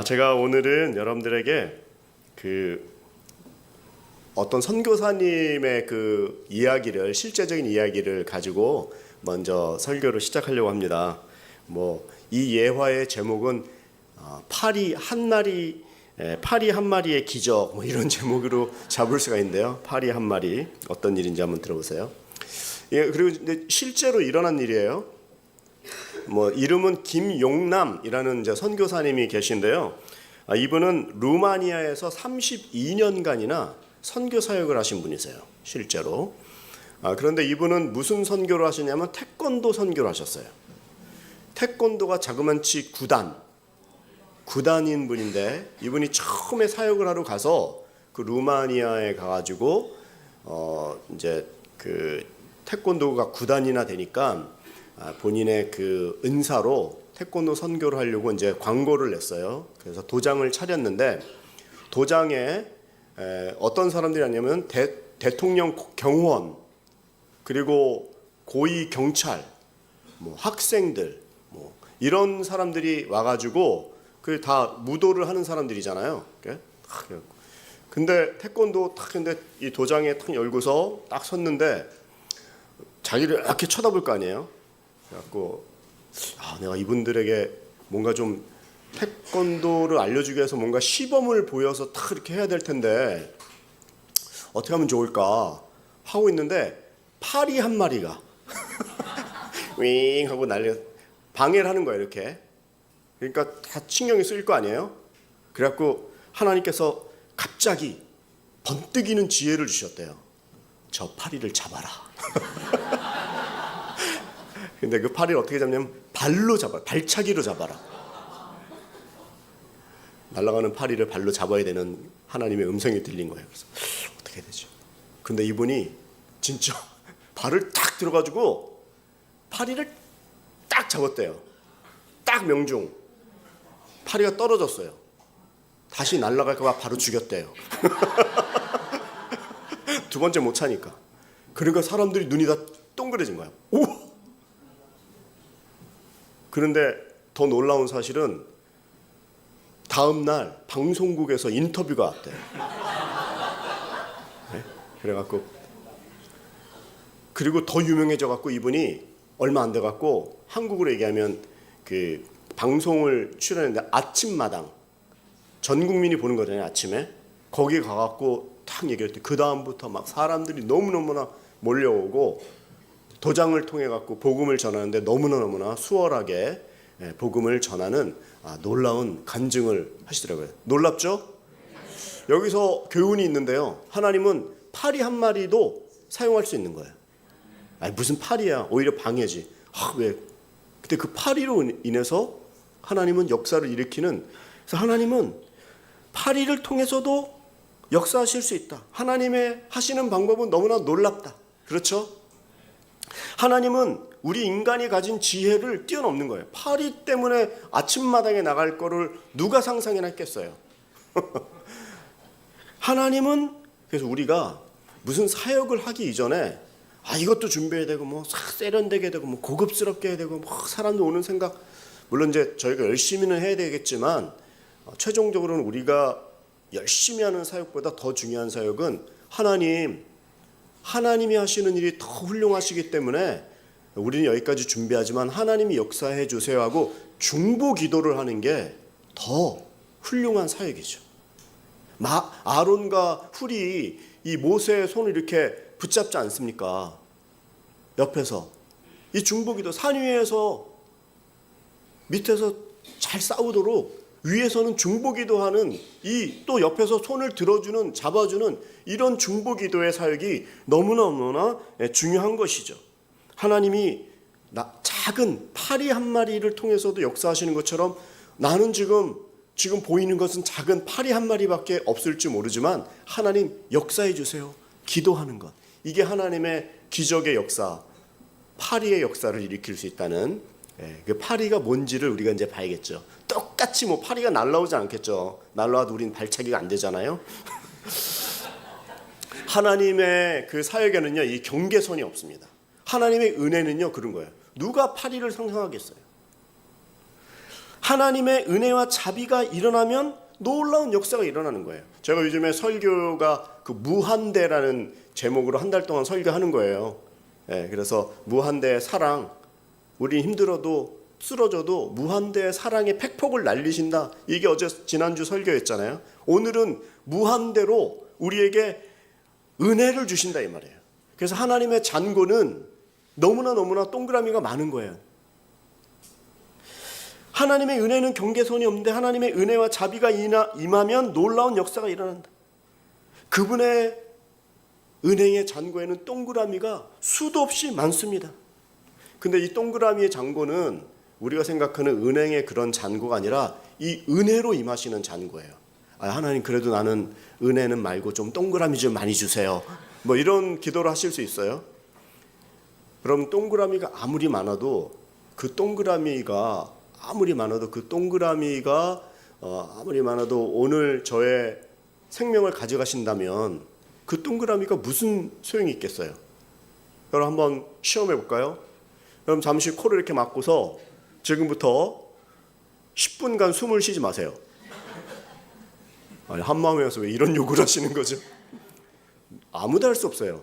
제가 오늘은 여러분들에게 어떤 선교사님의 이야기를, 실제적인 이야기를 가지고 먼저 설교를 시작하려고 합니다. 이 예화의 제목은 파리 한 마리의 기적, 이런 제목으로 잡을 수가 있는데요. 파리 한 마리, 어떤 일인지 한번 들어보세요. 그리고 실제로 일어난 일이에요. 이름은 김용남이라는 선교사님이 계신데요. 이분은 루마니아에서 32년간이나 선교 사역을 하신 분이세요. 실제로. 그런데 이분은 무슨 선교를 하시냐면 태권도 선교를 하셨어요. 태권도가 자그만치 9단인 분인데, 이분이 처음에 사역을 하러 가서 루마니아에 가가지고 태권도가 9단이나 되니까 본인의 은사로 태권도 선교를 하려고 광고를 냈어요. 그래서 도장을 차렸는데, 도장에 어떤 사람들이 아니면 대통령 경호원, 그리고 고위 경찰, 학생들, 이런 사람들이 와가지고 다 무도를 하는 사람들이잖아요. 근데 태권도 근데 이 도장에 딱 열고서 딱 섰는데 자기를 이렇게 쳐다볼 거 아니에요. 그래갖고 내가 이분들에게 뭔가 좀 태권도를 알려주기 위해서 뭔가 시범을 보여서 딱 이렇게 해야 될 텐데 어떻게 하면 좋을까 하고 있는데, 파리 한 마리가 윙 하고 방해를 하는 거예요. 이렇게. 그러니까 다 신경이 쓰일 거 아니에요. 그래갖고 하나님께서 갑자기 번뜩이는 지혜를 주셨대요. 저 파리를 잡아라. 근데 그 파리를 어떻게 잡냐면 발로 잡아라. 발차기로 잡아라. 날아가는 파리를 발로 잡아야 되는 하나님의 음성이 들린 거예요. 그래서 어떻게 해야 되죠? 근데 이분이 진짜 발을 딱 들어가지고 파리를 딱 잡았대요. 딱 명중. 파리가 떨어졌어요. 다시 날아갈까 봐 바로 죽였대요. 두 번째 못 차니까. 그러니까 사람들이 눈이 다 동그래진 거야. 오! 그런데 더 놀라운 사실은 다음 날 방송국에서 인터뷰가 왔대요. 네? 그래갖고 그리고 더 유명해져갖고 이분이 얼마 안 돼갖고 한국으로 얘기하면 방송을 출연했는데 아침마당, 전 국민이 보는 거잖아요. 아침에 거기 가갖고 딱 얘기할 때 그 다음부터 막 사람들이 너무너무나 몰려오고 도장을 통해 갖고 복음을 전하는데 너무나 수월하게 복음을 전하는 놀라운 간증을 하시더라고요. 놀랍죠? 여기서 교훈이 있는데요. 하나님은 파리 한 마리도 사용할 수 있는 거예요. 무슨 파리야? 오히려 방해지. 왜? 근데 그 파리로 인해서 하나님은 역사를 일으키는, 그래서 하나님은 파리를 통해서도 역사하실 수 있다. 하나님의 하시는 방법은 너무나 놀랍다. 그렇죠? 하나님은 우리 인간이 가진 지혜를 뛰어넘는 거예요. 파리 때문에 아침마당에 나갈 거를 누가 상상이나 했겠어요. 하나님은 그래서 우리가 무슨 사역을 하기 이전에 이것도 준비해야 되고 세련되게 되고 고급스럽게 해야 되고 사람들 오는 생각, 물론 저희가 열심히는 해야 되겠지만 최종적으로는 우리가 열심히 하는 사역보다 더 중요한 사역은 하나님이 하시는 일이 더 훌륭하시기 때문에 우리는 여기까지 준비하지만 하나님이 역사해 주세요 하고 중보 기도를 하는 게 더 훌륭한 사역이죠. 아론과 훌이 이 모세의 손을 이렇게 붙잡지 않습니까? 옆에서 이 중보 기도, 산 위에서 밑에서 잘 싸우도록 위에서는 중보 기도하는 이 또 옆에서 손을 들어주는, 잡아주는 이런 중보 기도의 사역이 너무나 중요한 것이죠. 하나님이 작은 파리 한 마리를 통해서도 역사하시는 것처럼 나는 지금 보이는 것은 작은 파리 한 마리밖에 없을지 모르지만 하나님 역사해 주세요. 기도하는 것. 이게 하나님의 기적의 역사, 파리의 역사를 일으킬 수 있다는, 그 파리가 뭔지를 우리가 이제 봐야겠죠. 똑같이 파리가 날라오지 않겠죠. 날라와도 우린 발차기가 안 되잖아요. 하나님의 그 사역에는요, 이 경계선이 없습니다. 하나님의 은혜는요, 그런 거예요. 누가 파리를 상상하겠어요? 하나님의 은혜와 자비가 일어나면 놀라운 역사가 일어나는 거예요. 제가 요즘에 설교가 그 무한대라는 제목으로 한 달 동안 설교하는 거예요. 그래서 무한대의 사랑, 우리 힘들어도 쓰러져도 무한대의 사랑의 팩폭을 날리신다. 이게 지난주 설교였잖아요. 오늘은 무한대로 우리에게 은혜를 주신다 이 말이에요. 그래서 하나님의 잔고는 너무나 동그라미가 많은 거예요. 하나님의 은혜는 경계선이 없는데 하나님의 은혜와 자비가 임하면 놀라운 역사가 일어난다. 그분의 은혜의 잔고에는 동그라미가 수도 없이 많습니다. 근데 이 동그라미의 잔고는 우리가 생각하는 은행의 그런 잔고가 아니라 이 은혜로 임하시는 잔고예요. 하나님 그래도 나는 은혜는 말고 좀 동그라미 좀 많이 주세요. 뭐 이런 기도를 하실 수 있어요. 그럼 동그라미가 아무리 많아도 그 동그라미가 아무리 많아도 오늘 저의 생명을 가져가신다면 그 동그라미가 무슨 소용이 있겠어요? 여러분 한번 시험해 볼까요? 그럼 잠시 코를 이렇게 막고서 지금부터 10분간 숨을 쉬지 마세요. 아니, 한마음에서 왜 이런 요구를 하시는 거죠? 아무도 할 수 없어요.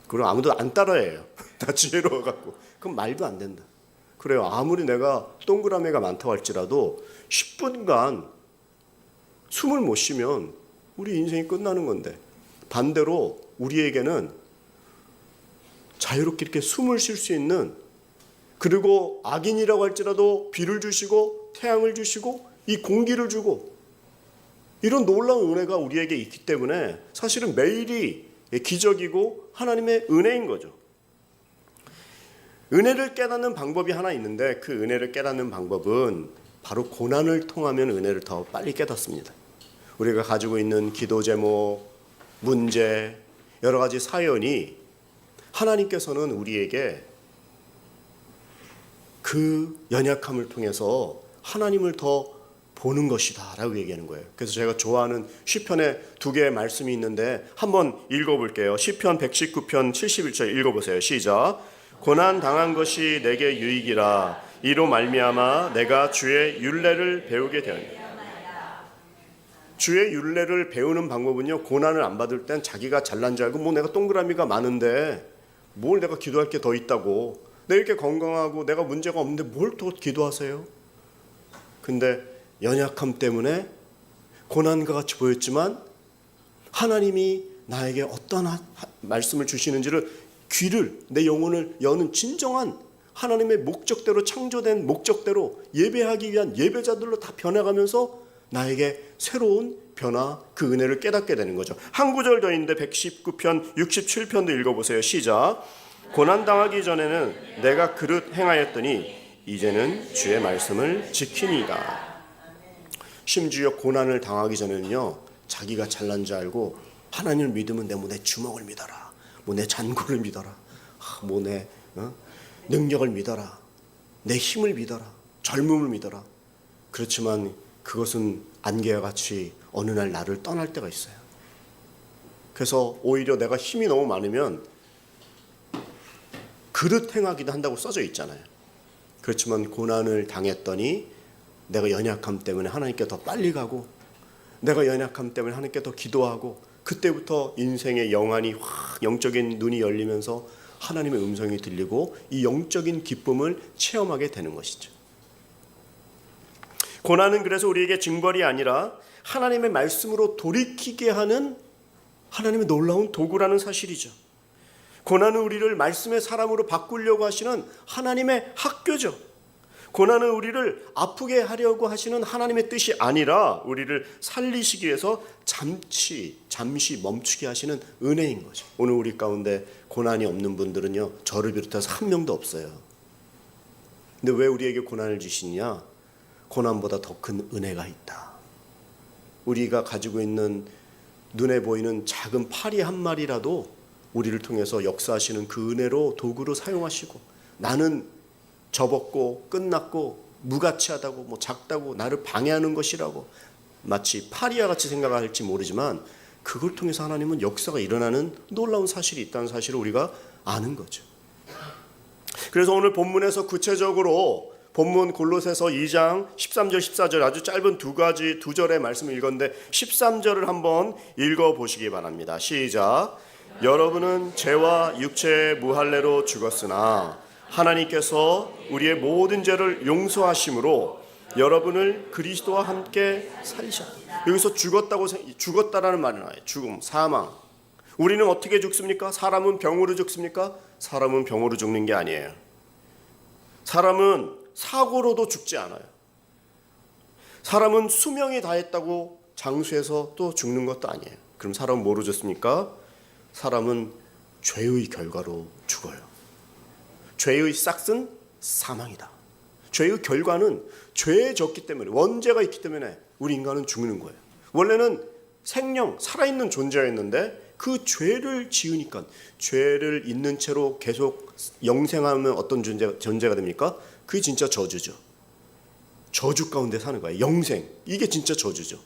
그럼 아무도 안 따라해요. 다 지혜로워갖고. 그럼 말도 안 된다. 그래요. 아무리 내가 동그라미가 많다고 할지라도 10분간 숨을 못 쉬면 우리 인생이 끝나는 건데, 반대로 우리에게는 자유롭게 이렇게 숨을 쉴 수 있는, 그리고 악인이라고 할지라도 비를 주시고 태양을 주시고 이 공기를 주고 이런 놀라운 은혜가 우리에게 있기 때문에 사실은 매일이 기적이고 하나님의 은혜인 거죠. 은혜를 깨닫는 방법이 하나 있는데 그 은혜를 깨닫는 방법은 바로 고난을 통하면 은혜를 더 빨리 깨닫습니다. 우리가 가지고 있는 기도 제목, 문제, 여러 가지 사연이 하나님께서는 우리에게 그 연약함을 통해서 하나님을 더 보는 것이다 라고 얘기하는 거예요. 그래서 제가 좋아하는 시편에 두 개의 말씀이 있는데 한번 읽어볼게요. 시편 119편 71절 읽어보세요. 시작. 고난 당한 것이 내게 유익이라 이로 말미암아 내가 주의 율례를 배우게 되었다. 주의 율례를 배우는 방법은요, 고난을 안 받을 땐 자기가 잘난 줄 알고 뭐 내가 동그라미가 많은데 뭘 내가 기도할 게 더 있다고, 내가 이렇게 건강하고 내가 문제가 없는데 뭘 또 기도하세요? 근데 연약함 때문에 고난과 같이 보였지만 하나님이 나에게 어떤 말씀을 주시는지를 귀를, 내 영혼을 여는 진정한 하나님의 목적대로, 창조된 목적대로 예배하기 위한 예배자들로 다 변해가면서 나에게 새로운 변화, 그 은혜를 깨닫게 되는 거죠. 한 구절 더 있는데 119편 67편도 읽어보세요. 시작. 고난당하기 전에는 내가 그릇 행하였더니 이제는 주의 말씀을 지키니이다. 심지어 고난을 당하기 전에는요, 자기가 잘난 줄 알고 하나님을 믿으면 내 주먹을 믿어라, 뭐 내 잔고를 믿어라, 뭐 내 능력을 믿어라, 내 힘을 믿어라, 젊음을 믿어라. 그렇지만 그것은 안개와 같이 어느 날 나를 떠날 때가 있어요. 그래서 오히려 내가 힘이 너무 많으면 그릇 행하기도 한다고 써져 있잖아요. 그렇지만 고난을 당했더니 내가 연약함 때문에 하나님께 더 빨리 가고, 내가 연약함 때문에 하나님께 더 기도하고, 그때부터 인생의 영안이 확 영적인 눈이 열리면서 하나님의 음성이 들리고 이 영적인 기쁨을 체험하게 되는 것이죠. 고난은 그래서 우리에게 징벌이 아니라 하나님의 말씀으로 돌이키게 하는 하나님의 놀라운 도구라는 사실이죠. 고난은 우리를 말씀의 사람으로 바꾸려고 하시는 하나님의 학교죠. 고난은 우리를 아프게 하려고 하시는 하나님의 뜻이 아니라 우리를 살리시기 위해서 잠시 멈추게 하시는 은혜인 거죠. 오늘 우리 가운데 고난이 없는 분들은요, 저를 비롯해서 한 명도 없어요. 근데 왜 우리에게 고난을 주시냐? 고난보다 더 큰 은혜가 있다. 우리가 가지고 있는 눈에 보이는 작은 파리 한 마리라도 우리를 통해서 역사하시는 그 은혜로 도구로 사용하시고, 나는 접었고 끝났고 무가치하다고, 뭐 작다고 나를 방해하는 것이라고 마치 파리와 같이 생각할지 모르지만 그걸 통해서 하나님은 역사가 일어나는 놀라운 사실이 있다는 사실을 우리가 아는 거죠. 그래서 오늘 본문에서 구체적으로 본문 골로새서 2장 13절 14절 아주 짧은 두 절의 말씀을 읽었는데 13절을 한번 읽어보시기 바랍니다. 시작. 여러분은 죄와 육체의 무할례로 죽었으나 하나님께서 우리의 모든 죄를 용서하심으로 여러분을 그리스도와 함께 살리셨다. 여기서 죽었다라는 말이 나와요. 죽음, 사망. 우리는 어떻게 죽습니까? 사람은 병으로 죽습니까? 사람은 병으로 죽는 게 아니에요. 사람은 사고로도 죽지 않아요. 사람은 수명이 다했다고 장수해서 또 죽는 것도 아니에요. 그럼 사람은 뭐로 죽습니까? 사람은 죄의 결과로 죽어요. 죄의 싹은 사망이다. 죄의 결과는 죄에 졌기 때문에, 원죄가 있기 때문에 우리 인간은 죽는 거예요. 원래는 생명, 살아있는 존재였는데 그 죄를 지으니까, 죄를 있는 채로 계속 영생하면 어떤 존재가 됩니까? 그게 진짜 저주죠. 저주 가운데 사는 거예요. 영생, 이게 진짜 저주죠.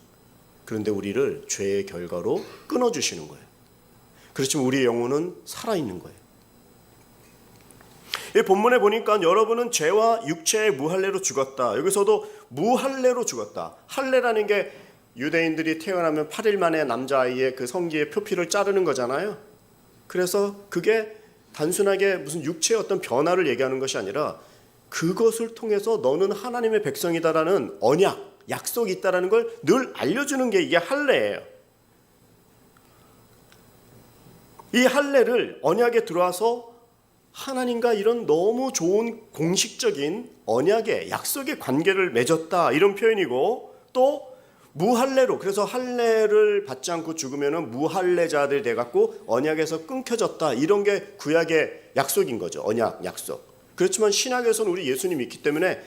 그런데 우리를 죄의 결과로 끊어주시는 거예요. 그렇지만 우리의 영혼은 살아있는 거예요. 이 본문에 보니까 여러분은 죄와 육체의 무할례로 죽었다. 여기서도 무할례로 죽었다. 할례라는 게 유대인들이 태어나면 8일 만에 남자아이의 그 성기의 표피를 자르는 거잖아요. 그래서 그게 단순하게 무슨 육체의 어떤 변화를 얘기하는 것이 아니라 그것을 통해서 너는 하나님의 백성이다라는 언약, 약속이 있다라는 걸 늘 알려주는 게 이게 할례예요. 이 할례를 언약에 들어와서 하나님과 이런 너무 좋은 공식적인 언약의 약속의 관계를 맺었다, 이런 표현이고, 또 무할례로, 그래서 할례를 받지 않고 죽으면 무할례자들이 돼갖고 언약에서 끊겨졌다, 이런 게 구약의 약속인 거죠. 언약, 약속. 그렇지만 신약에서는 우리 예수님이 있기 때문에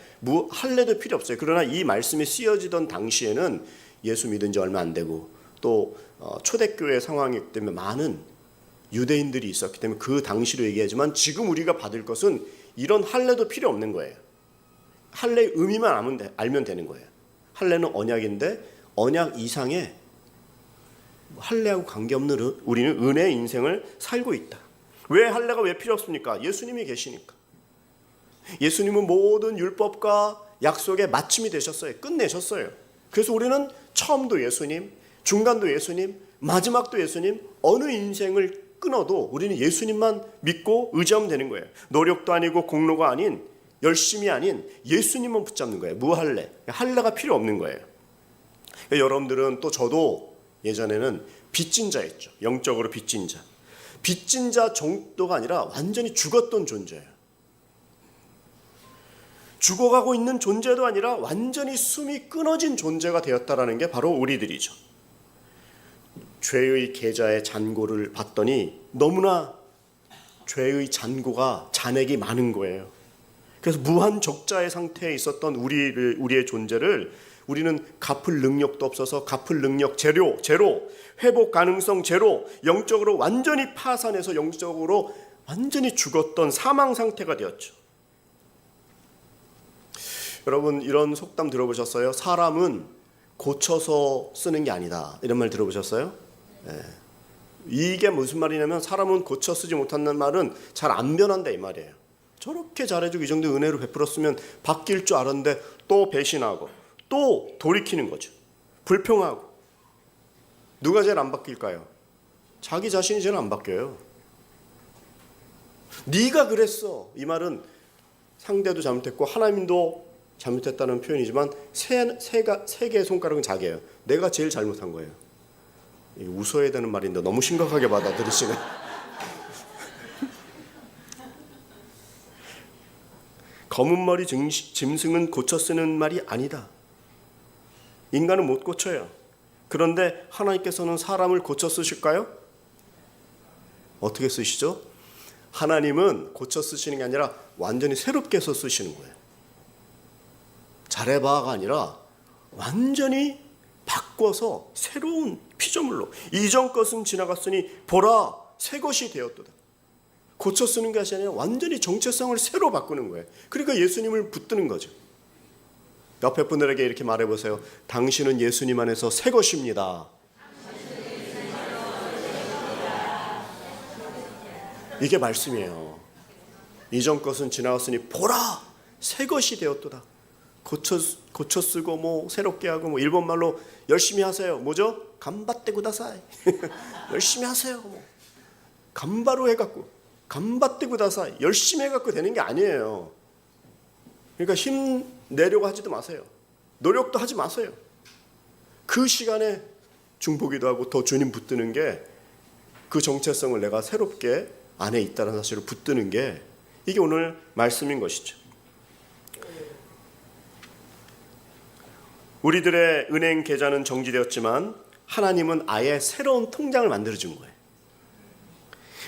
할례도 필요 없어요. 그러나 이 말씀이 쓰여지던 당시에는 예수 믿은 지 얼마 안 되고 또 초대교회 상황이기 때문에 많은 유대인들이 있었기 때문에 그 당시로 얘기하지만, 지금 우리가 받을 것은 이런 할례도 필요 없는 거예요. 할례의 의미만 알면 되는 거예요. 할례는 언약인데 언약 이상의 할례하고 관계없는 우리는 은혜의 인생을 살고 있다. 왜 할례가 왜 필요 없습니까? 예수님이 계시니까. 예수님은 모든 율법과 약속의 마침이 되셨어요. 끝내셨어요. 그래서 우리는 처음도 예수님, 중간도 예수님, 마지막도 예수님, 어느 인생을 끊어도 우리는 예수님만 믿고 의지하면 되는 거예요. 노력도 아니고 공로가 아닌, 열심이 아닌 예수님만 붙잡는 거예요. 무할례, 할례가 필요 없는 거예요. 여러분들은 또 저도 예전에는 빚진 자였죠. 영적으로 빚진 자. 빚진 자 정도가 아니라 완전히 죽었던 존재예요. 죽어가고 있는 존재도 아니라 완전히 숨이 끊어진 존재가 되었다라는 게 바로 우리들이죠. 죄의 계좌의 잔고를 봤더니 너무나 죄의 잔액이 많은 거예요. 그래서 무한 적자의 상태에 있었던 우리의 존재를 우리는 갚을 능력도 없어서 갚을 능력 제로, 회복 가능성 제로, 영적으로 완전히 파산해서 영적으로 완전히 죽었던 사망 상태가 되었죠. 여러분, 이런 속담 들어보셨어요? 사람은 고쳐서 쓰는 게 아니다, 이런 말 들어보셨어요? 네. 이게 무슨 말이냐면, 사람은 고쳐 쓰지 못한다는 말은 잘 안 변한다, 이 말이에요. 저렇게 잘해주고 이 정도 은혜로 베풀었으면 바뀔 줄 알았는데 또 배신하고 또 돌이키는 거죠. 불평하고. 누가 제일 안 바뀔까요? 자기 자신이 제일 안 바뀌어요. 네가 그랬어, 이 말은 상대도 잘못했고 하나님도 잘못했다는 표현이지만 세 개의 손가락은 자기예요. 내가 제일 잘못한 거예요. 웃어야 되는 말인데 너무 심각하게 받아들이시네. 검은 머리 짐승은 고쳐 쓰는 말이 아니다. 인간은 못 고쳐요. 그런데 하나님께서는 사람을 고쳐 쓰실까요? 어떻게 쓰시죠? 하나님은 고쳐 쓰시는 게 아니라 완전히 새롭게 해서 쓰시는 거예요. 잘해봐가 아니라 완전히 바꿔서 새로운 피조물로, 이전 것은 지나갔으니 보라 새 것이 되었도다. 고쳐 쓰는 것이 아니라 완전히 정체성을 새로 바꾸는 거예요. 그러니까 예수님을 붙드는 거죠. 옆에 분들에게 이렇게 말해보세요. 당신은 예수님 안에서 새 것입니다. 이게 말씀이에요. 이전 것은 지나갔으니 보라 새 것이 되었도다. 고쳐 쓰고 뭐 새롭게 하고 뭐 일본 말로 열심히 하세요. 뭐죠? 간바떼 구다사이. 열심히 하세요. 뭐. 간바로 해갖고 간바떼 구다사이. 열심히 해갖고 되는 게 아니에요. 그러니까 힘 내려고 하지도 마세요. 노력도 하지 마세요. 그 시간에 중보기도 하고 더 주님 붙드는 게 그 정체성을 내가 새롭게 안에 있다는 사실을 붙드는 게 이게 오늘 말씀인 것이죠. 우리들의 은행 계좌는 정지되었지만 하나님은 아예 새로운 통장을 만들어준 거예요.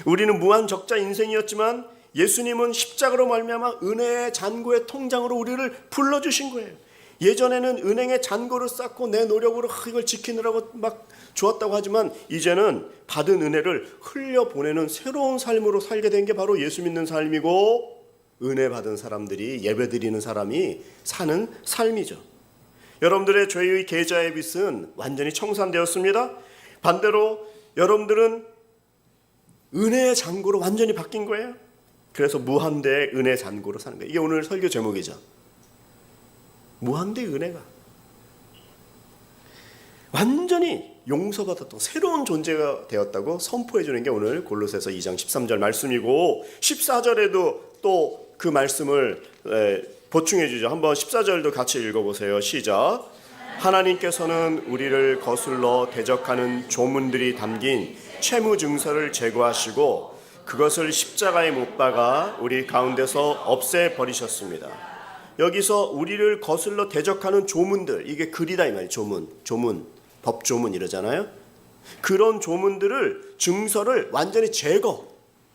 우리는 무한 적자 인생이었지만 예수님은 십자가로 말미암아 은혜의 잔고의 통장으로 우리를 불러주신 거예요. 예전에는 은행에 잔고를 쌓고 내 노력으로 이걸 지키느라고 막 좋았다고 하지만 이제는 받은 은혜를 흘려보내는 새로운 삶으로 살게 된 게 바로 예수 믿는 삶이고 은혜 받은 사람들이 예배드리는 사람이 사는 삶이죠. 여러분들의 죄의 계좌의 빚은 완전히 청산되었습니다. 반대로 여러분들은 은혜의 잔고로 완전히 바뀐 거예요. 그래서 무한대의 은혜 잔고로 사는 거예요. 이게 오늘 설교 제목이죠. 무한대의 은혜가 완전히 용서받았던 새로운 존재가 되었다고 선포해 주는 게 오늘 골로새서 2장 13절 말씀이고 14절에도 또 그 말씀을 보충해 주죠. 한번 14절도 같이 읽어보세요. 시작. 하나님께서는 우리를 거슬러 대적하는 조문들이 담긴 채무증서를 제거하시고 그것을 십자가에 못 박아 우리 가운데서 없애버리셨습니다. 여기서 우리를 거슬러 대적하는 조문들, 이게 글이다 이 말이에요. 조문, 법조문 이러잖아요. 그런 조문들을, 증서를 완전히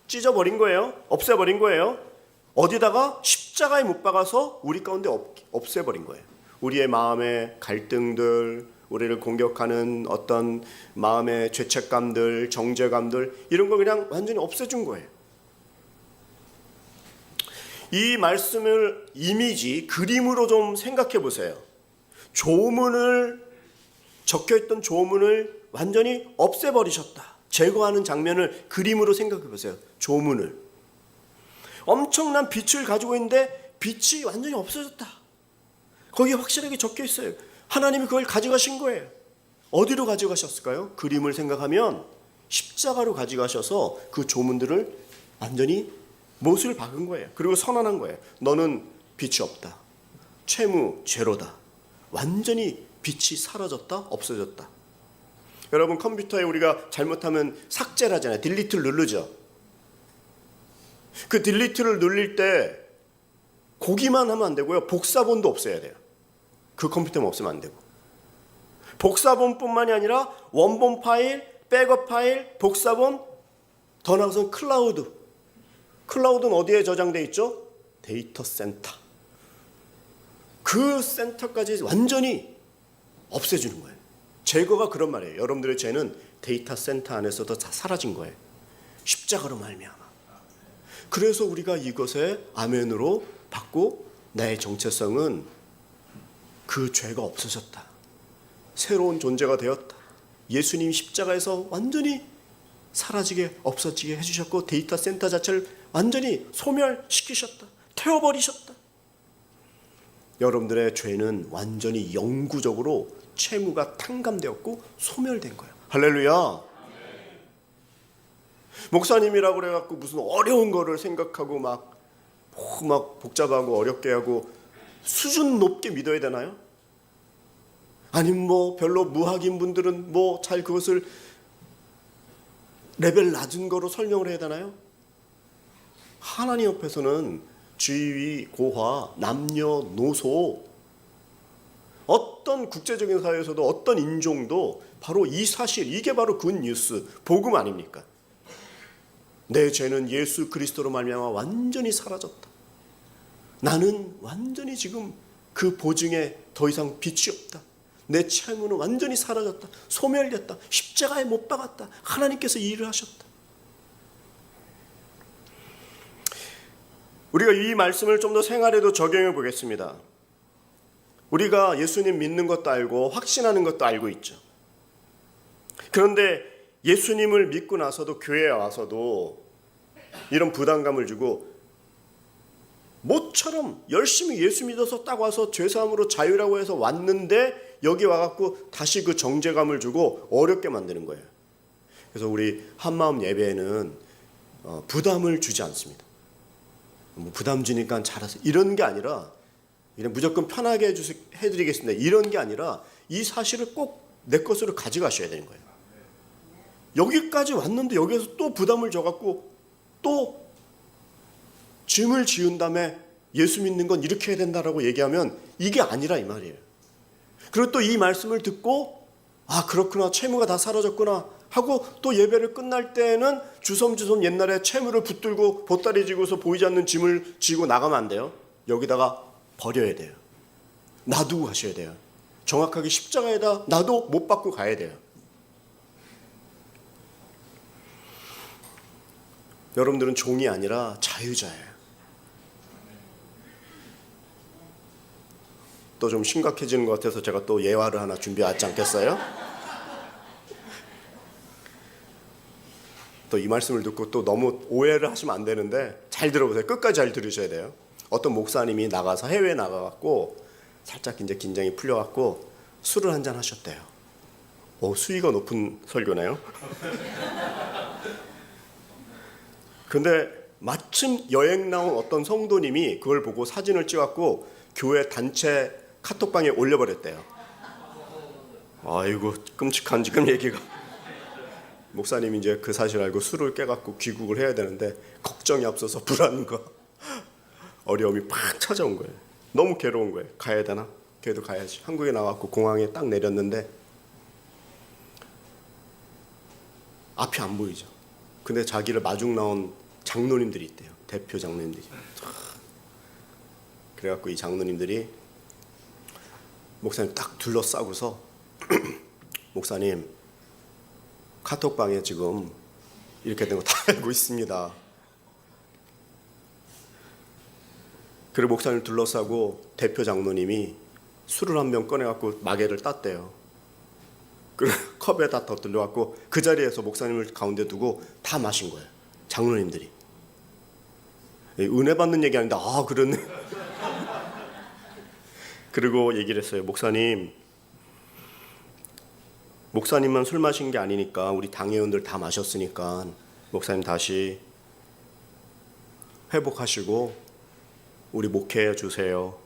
찢어버린 거예요. 없애버린 거예요. 어디다가? 십자가에 못 박아서 우리 가운데 없애버린 거예요. 우리의 마음의 갈등들, 우리를 공격하는 어떤 마음의 죄책감들, 정죄감들 이런 거 그냥 완전히 없애준 거예요. 이 말씀을 이미지, 그림으로 좀 생각해 보세요. 적혀있던 조문을 완전히 없애버리셨다. 제거하는 장면을 그림으로 생각해 보세요. 조문을. 엄청난 빛을 가지고 있는데 빛이 완전히 없어졌다. 거기에 확실하게 적혀 있어요. 하나님이 그걸 가져가신 거예요. 어디로 가져가셨을까요? 그림을 생각하면 십자가로 가져가셔서 그 조문들을 완전히 못을 박은 거예요. 그리고 선언한 거예요. 너는 빛이 없다. 채무 제로다. 완전히 빛이 사라졌다. 없어졌다. 여러분 컴퓨터에 우리가 잘못하면 삭제를 하잖아요. 딜리트를 누르죠. 그 딜리트를 눌릴 때 고기만 하면 안 되고요. 복사본도 없애야 돼요. 그 컴퓨터만 없으면 안 되고. 복사본뿐만이 아니라 원본 파일, 백업 파일, 복사본, 더 나아가서는 클라우드. 클라우드는 어디에 저장돼 있죠? 데이터 센터. 그 센터까지 완전히 없애주는 거예요. 제거가 그런 말이에요. 여러분들의 죄는 데이터 센터 안에서도 다 사라진 거예요. 십자가로 말미암아. 그래서 우리가 이것에 아멘으로 받고 나의 정체성은 그 죄가 없어졌다. 새로운 존재가 되었다. 예수님 십자가에서 완전히 사라지게 없어지게 해주셨고 데이터 센터 자체를 완전히 소멸시키셨다. 태워버리셨다. 여러분들의 죄는 완전히 영구적으로 채무가 탕감되었고 소멸된 거예요. 할렐루야. 목사님이라고 그래갖고 무슨 어려운 거를 생각하고 막 복잡하고 어렵게 하고 수준 높게 믿어야 되나요? 아니면 뭐 별로 무학인 분들은 뭐 잘 그것을 레벨 낮은 거로 설명을 해야 되나요? 하나님 옆에서는 지위, 고하, 남녀노소 어떤 국제적인 사회에서도 어떤 인종도 바로 이 사실, 이게 바로 굿뉴스, 복음 아닙니까? 내 죄는 예수 그리스도로 말미암아 완전히 사라졌다. 나는 완전히 지금 그 보증에 더 이상 빛이 없다. 내 채무는 완전히 사라졌다. 소멸됐다. 십자가에 못 박았다. 하나님께서 이 일을 하셨다. 우리가 이 말씀을 좀 더 생활에도 적용해 보겠습니다. 우리가 예수님 믿는 것도 알고 확신하는 것도 알고 있죠. 그런데 예수님을 믿고 나서도 교회에 와서도 이런 부담감을 주고 모처럼 열심히 예수 믿어서 딱 와서 죄사함으로 자유라고 해서 왔는데 여기 와갖고 다시 그 정죄감을 주고 어렵게 만드는 거예요. 그래서 우리 한마음 예배에는 부담을 주지 않습니다. 뭐 부담 주니까 잘하세요 이런 게 아니라, 그냥 무조건 편하게 해드리겠습니다 이런 게 아니라, 이 사실을 꼭 내 것으로 가져가셔야 되는 거예요. 여기까지 왔는데 여기에서 또 부담을 줘갖고 또 짐을 지은 다음에 예수 믿는 건 이렇게 해야 된다라고 얘기하면 이게 아니라 이 말이에요. 그리고 또 이 말씀을 듣고 아 그렇구나, 채무가 다 사라졌구나 하고 또 예배를 끝날 때는 주섬주섬 옛날에 채무를 붙들고 보따리 지고서 보이지 않는 짐을 지고 나가면 안 돼요. 여기다가 버려야 돼요. 놔두고 가셔야 돼요. 정확하게 십자가에다 나도 못 받고 가야 돼요. 여러분들은 종이 아니라 자유자예요. 또 좀 심각해지는 것 같아서 제가 또 예화를 하나 준비하지 않겠어요? 또 이 말씀을 듣고 또 너무 오해를 하시면 안 되는데 잘 들어보세요. 끝까지 잘 들으셔야 돼요. 어떤 목사님이 나가서 해외에 나가갖고 살짝 이제 긴장이 풀려갖고 술을 한잔 하셨대요. 수위가 높은 설교네요. 근데 마침 여행 나온 어떤 성도님이 그걸 보고 사진을 찍었고 교회 단체 카톡방에 올려버렸대요. 아이고 끔찍한 지금 얘기가. 목사님이 이제 그 사실 알고 술을 깨갖고 귀국을 해야 되는데 걱정이 앞서서 불안과 어려움이 팍 찾아온 거예요. 너무 괴로운 거예요. 가야 되나? 그래도 가야지. 한국에 나왔고 공항에 딱 내렸는데 앞이 안 보이죠. 근데 자기를 마중 나온 장로님들이 있대요. 대표 장로님들이. 그래갖고 이 장로님들이 목사님 딱 둘러싸고서 목사님 카톡방에 지금 이렇게 된 거 다 알고 있습니다. 그리고 목사님을 둘러싸고 대표 장로님이 술을 한 병 꺼내갖고 마개를 땄대요. 그리고 컵에다 더 들려갖고 그 자리에서 목사님을 가운데 두고 다 마신 거예요. 장로님들이. 은혜 받는 얘기 아닌데 아 그러네. 그리고 얘기를 했어요. 목사님만 술 마신 게 아니니까 우리 당회원들 다 마셨으니까 목사님 다시 회복하시고 우리 목회해 주세요.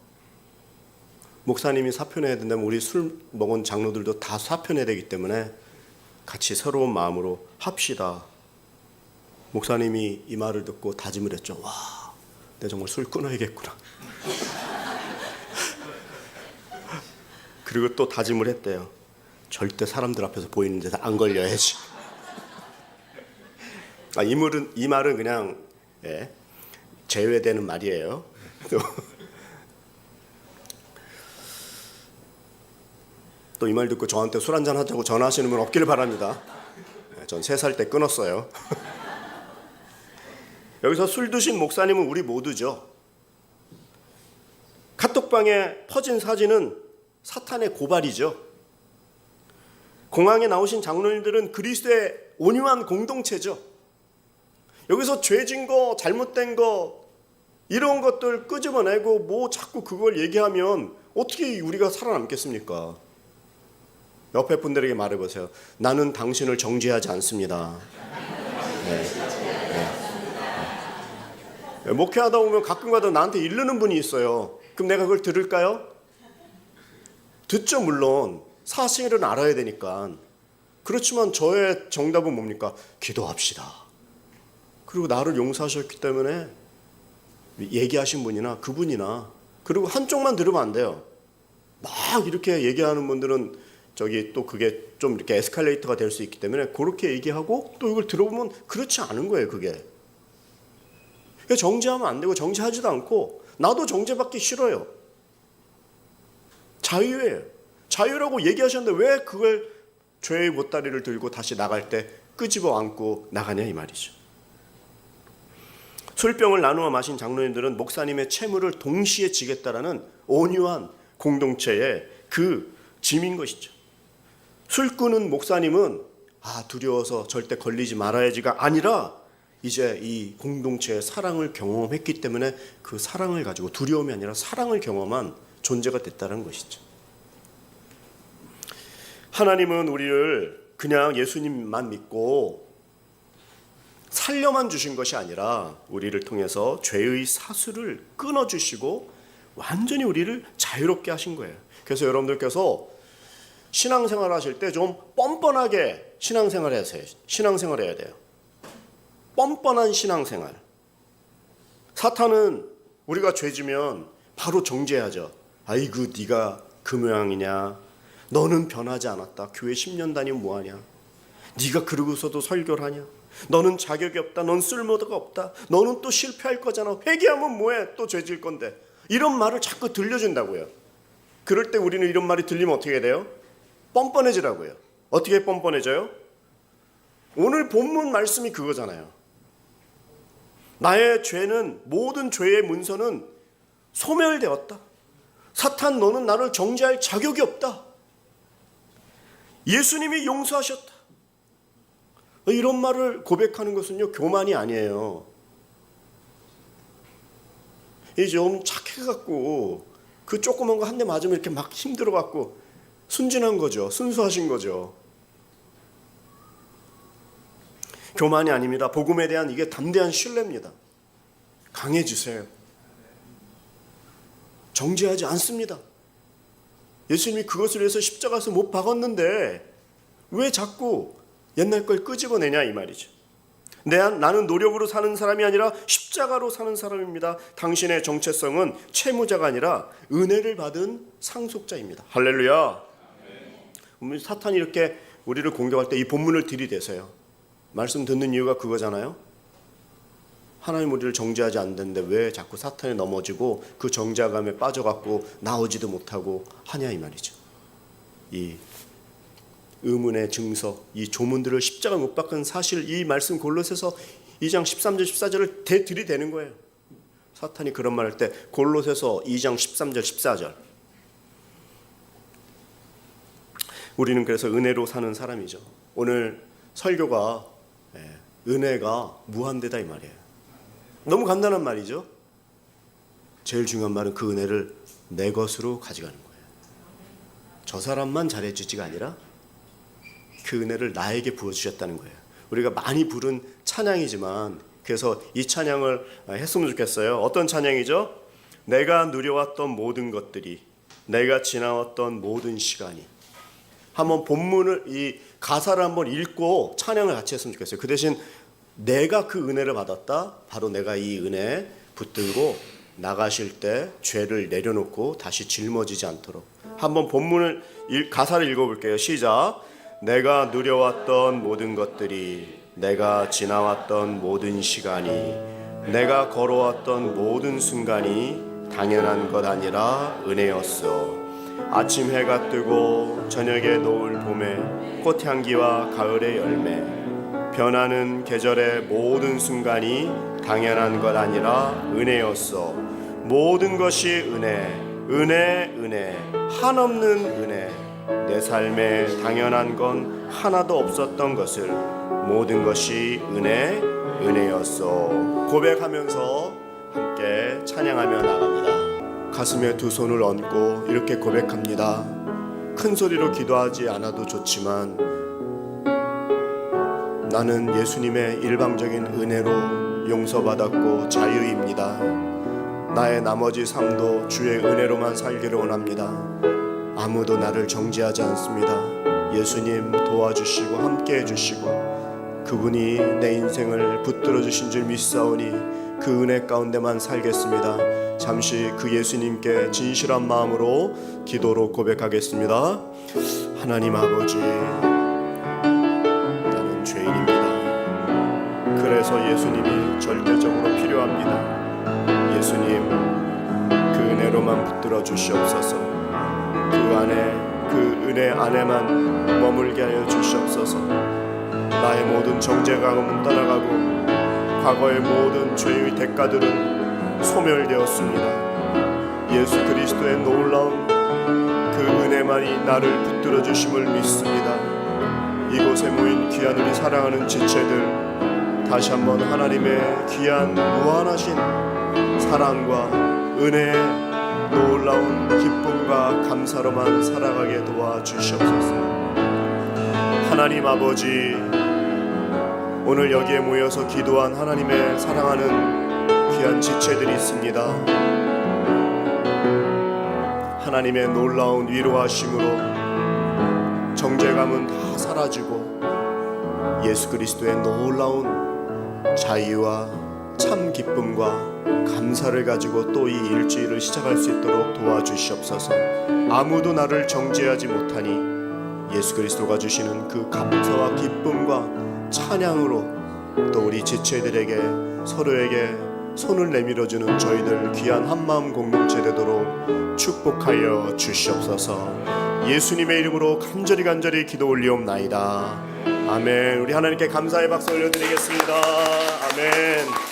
목사님이 사표내야 된다면 우리 술 먹은 장로들도 다 사표내야 되기 때문에 같이 새로운 마음으로 합시다. 목사님이 이 말을 듣고 다짐을 했죠. 와, 내가 정말 술 끊어야겠구나. 그리고 또 다짐을 했대요. 절대 사람들 앞에서 보이는 데서 안 걸려야지. 이 말은 그냥 제외되는 말이에요. 또 이 말 듣고 저한테 술 한잔 하자고 전화하시는 분 없기를 바랍니다. 전 3살 때 끊었어요. 여기서 술 드신 목사님은 우리 모두죠. 카톡방에 퍼진 사진은 사탄의 고발이죠. 공항에 나오신 장로님들은 그리스도의 온유한 공동체죠. 여기서 죄진 거, 잘못된 거 이런 것들 끄집어내고 뭐 자꾸 그걸 얘기하면 어떻게 우리가 살아남겠습니까? 옆에 분들에게 말해보세요. 나는 당신을 정죄하지 않습니다. 네. 목회하다 보면 가끔가다 나한테 이르는 분이 있어요. 그럼 내가 그걸 들을까요? 듣죠. 물론 사실은 알아야 되니까. 그렇지만 저의 정답은 뭡니까? 기도합시다. 그리고 나를 용서하셨기 때문에 얘기하신 분이나 그분이나, 그리고 한쪽만 들으면 안 돼요. 막 이렇게 얘기하는 분들은 또 그게 좀 이렇게 에스컬레이터가 될 수 있기 때문에 그렇게 얘기하고 또 이걸 들어보면 그렇지 않은 거예요. 그게 정죄하면 안 되고 정죄하지도 않고 나도 정죄받기 싫어요. 자유예요. 자유라고 얘기하셨는데 왜 그걸 죄의 보따리를 들고 다시 나갈 때 끄집어 안고 나가냐 이 말이죠. 술병을 나누어 마신 장로님들은 목사님의 채무를 동시에 지겠다라는 온유한 공동체의 그 짐인 것이죠. 술 끊은 목사님은 두려워서 절대 걸리지 말아야지가 아니라 이제 이 공동체의 사랑을 경험했기 때문에 그 사랑을 가지고 두려움이 아니라 사랑을 경험한 존재가 됐다는 것이죠. 하나님은 우리를 그냥 예수님만 믿고 살려만 주신 것이 아니라 우리를 통해서 죄의 사슬을 끊어주시고 완전히 우리를 자유롭게 하신 거예요. 그래서 여러분들께서 신앙생활 하실 때 좀 뻔뻔하게 신앙생활 해야 돼요. 뻔뻔한 신앙생활. 사탄은 우리가 죄지면 바로 정죄하죠. 아이고 네가 그 모양이냐, 너는 변하지 않았다, 교회 10년 다니면 뭐하냐, 네가 그러고서도 설교를 하냐, 너는 자격이 없다, 넌 쓸모가 없다, 너는 또 실패할 거잖아, 회개하면 뭐해, 또 죄질 건데, 이런 말을 자꾸 들려준다고요. 그럴 때 우리는 이런 말이 들리면 어떻게 돼요? 뻔뻔해지라고요. 어떻게 뻔뻔해져요? 오늘 본문 말씀이 그거잖아요. 나의 죄는, 모든 죄의 문서는 소멸되었다. 사탄, 너는 나를 정죄할 자격이 없다. 예수님이 용서하셨다. 이런 말을 고백하는 것은요, 교만이 아니에요. 이제 좀 착해갖고 그 조그만 거 한 대 맞으면 이렇게 막 힘들어갖고 순진한 거죠. 순수하신 거죠. 교만이 아닙니다. 복음에 대한 이게 담대한 신뢰입니다. 강해지세요. 정죄하지 않습니다. 예수님이 그것을 위해서 십자가에서 못 박았는데 왜 자꾸 옛날 걸 끄집어내냐 이 말이죠. 나는 노력으로 사는 사람이 아니라 십자가로 사는 사람입니다. 당신의 정체성은 채무자가 아니라 은혜를 받은 상속자입니다. 할렐루야. 사탄이 이렇게 우리를 공격할 때 이 본문을 들이대세요. 말씀 듣는 이유가 그거잖아요. 하나님 우리를 정죄하지 않는데 왜 자꾸 사탄에 넘어지고 그 정죄감에 빠져갖고 나오지도 못하고 하냐 이 말이죠. 이 의문의 증서, 이 조문들을 십자가 못 박은 사실, 이 말씀 골로새서 2장 13절 14절을 들이대는 거예요. 사탄이 그런 말 할 때 골로새서 2장 13절 14절. 우리는 그래서 은혜로 사는 사람이죠. 오늘 설교가 은혜가 무한대다 이 말이에요. 너무 간단한 말이죠. 제일 중요한 말은 그 은혜를 내 것으로 가져가는 거예요. 저 사람만 잘해주지가 아니라 그 은혜를 나에게 부어주셨다는 거예요. 우리가 많이 부른 찬양이지만, 그래서 이 찬양을 했으면 좋겠어요. 어떤 찬양이죠? 내가 누려왔던 모든 것들이, 내가 지나왔던 모든 시간이. 한번 본문을, 이 가사를 한번 읽고 찬양을 같이 했으면 좋겠어요. 그 대신 내가 그 은혜를 받았다, 바로 내가 이 은혜에 붙들고 나가실 때 죄를 내려놓고 다시 짊어지지 않도록. 한번 본문을 가사를 읽어볼게요. 시작. 내가 누려왔던 모든 것들이, 내가 지나왔던 모든 시간이, 내가 걸어왔던 모든 순간이 당연한 것 아니라 은혜였어. 아침 해가 뜨고 저녁에 노을 봄에 꽃향기와 가을의 열매, 변하는 계절의 모든 순간이 당연한 것 아니라 은혜였어. 모든 것이 은혜, 은혜, 은혜, 한없는 은혜. 내 삶에 당연한 건 하나도 없었던 것을 모든 것이 은혜, 은혜였어. 고백하면서 함께 찬양하며 나갑니다. 가슴에 두 손을 얹고 이렇게 고백합니다. 큰 소리로 기도하지 않아도 좋지만 나는 예수님의 일방적인 은혜로 용서받았고 자유입니다. 나의 나머지 삶도 주의 은혜로만 살기를 원합니다. 아무도 나를 정죄하지 않습니다. 예수님 도와주시고 함께 해주시고 그분이 내 인생을 붙들어 주신 줄 믿사오니 그 은혜 가운데만 살겠습니다. 잠시 그 예수님께 진실한 마음으로 기도로 고백하겠습니다. 하나님 아버지, 나는 죄인입니다. 그래서 예수님이 절대적으로 필요합니다. 예수님, 그 은혜로만 붙들어 주시옵소서. 그 안에, 그 은혜 안에만 머물게 하여 주시옵소서. 나의 모든 정죄감은 떠나가고 과거의 모든 죄의 대가들은 소멸되었습니다. 예수 그리스도의 놀라운 그 은혜만이 나를 붙들어 주심을 믿습니다. 이곳에 모인 귀한 우리 사랑하는 지체들 다시 한번 하나님의 귀한 무한하신 사랑과 은혜의 놀라운 기쁨과 감사로만 살아가게 도와주시옵소서. 하나님 아버지, 오늘 여기에 모여서 기도한 하나님의 사랑하는 귀한 지체들이 있습니다. 하나님의 놀라운 위로하심으로 정죄감은 다 사라지고 예수 그리스도의 놀라운 자유와 참 기쁨과 감사를 가지고 또 이 일주일을 시작할 수 있도록 도와주시옵소서. 아무도 나를 정죄하지 못하니 예수 그리스도가 주시는 그 감사와 기쁨과 찬양으로 또 우리 지체들에게 서로에게 손을 내밀어주는 저희들 귀한 한마음 공동체 되도록 축복하여 주시옵소서. 예수님의 이름으로 간절히 기도 올리옵나이다. 아멘. 우리 하나님께 감사의 박수 올려드리겠습니다. 아멘.